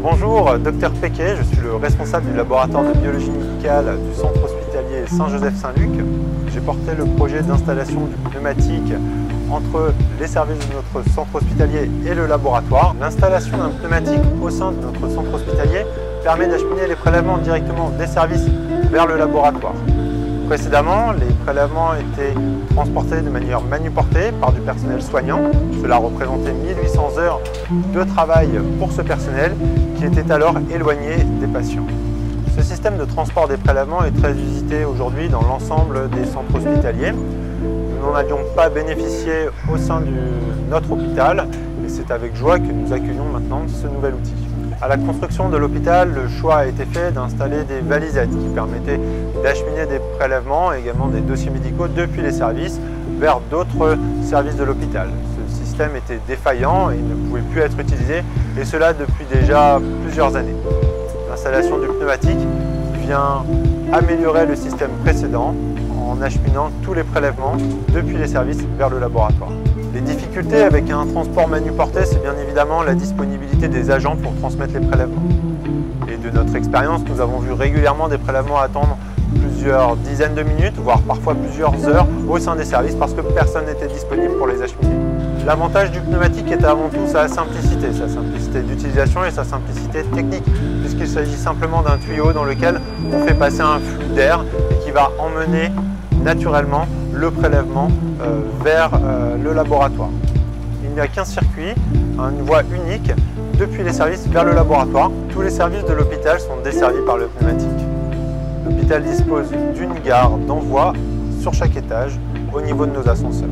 Bonjour, Dr Péquet, je suis le responsable du laboratoire de biologie médicale du centre hospitalier Saint-Joseph-Saint-Luc. J'ai porté le projet d'installation du pneumatique entre les services de notre centre hospitalier et le laboratoire. L'installation d'un pneumatique au sein de notre centre hospitalier permet d'acheminer les prélèvements directement des services vers le laboratoire. Précédemment, les prélèvements étaient transportés de manière manuportée par du personnel soignant. Cela représentait 1800 heures de travail pour ce personnel qui était alors éloigné des patients. Ce système de transport des prélèvements est très usité aujourd'hui dans l'ensemble des centres hospitaliers. Nous n'en avions pas bénéficié au sein de notre hôpital et c'est avec joie que nous accueillons maintenant ce nouvel outil. À la construction de l'hôpital, le choix a été fait d'installer des valisettes qui permettaient d'acheminer des prélèvements et également des dossiers médicaux depuis les services vers d'autres services de l'hôpital. Ce système était défaillant et ne pouvait plus être utilisé, et cela depuis déjà plusieurs années. L'installation du pneumatique vient améliorer le système précédent en acheminant tous les prélèvements depuis les services vers le laboratoire. Les difficultés avec un transport manuporté, c'est bien évidemment la disponibilité des agents pour transmettre les prélèvements. Et de notre expérience, nous avons vu régulièrement des prélèvements attendre plusieurs dizaines de minutes, voire parfois plusieurs heures au sein des services parce que personne n'était disponible pour les acheminer. L'avantage du pneumatique est avant tout sa simplicité d'utilisation et sa simplicité technique, puisqu'il s'agit simplement d'un tuyau dans lequel on fait passer un flux d'air et qui va emmener naturellement le prélèvement vers le laboratoire. Il n'y a qu'un circuit, une voie unique depuis les services vers le laboratoire. Tous les services de l'hôpital sont desservis par le pneumatique. L'hôpital dispose d'une gare d'envoi sur chaque étage au niveau de nos ascenseurs.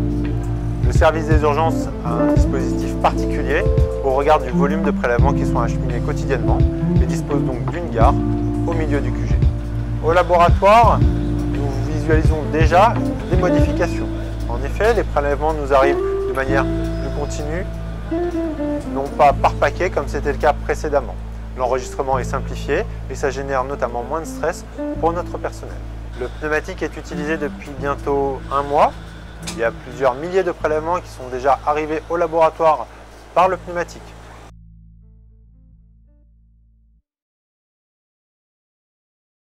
Le service des urgences a un dispositif particulier au regard du volume de prélèvements qui sont acheminés quotidiennement et dispose donc d'une gare au milieu du QG. Au laboratoire, nous visualisons déjà des modifications. En effet, les prélèvements nous arrivent de manière plus continue, non pas par paquet comme c'était le cas précédemment. L'enregistrement est simplifié et ça génère notamment moins de stress pour notre personnel. Le pneumatique est utilisé depuis bientôt un mois. Il y a plusieurs milliers de prélèvements qui sont déjà arrivés au laboratoire par le pneumatique.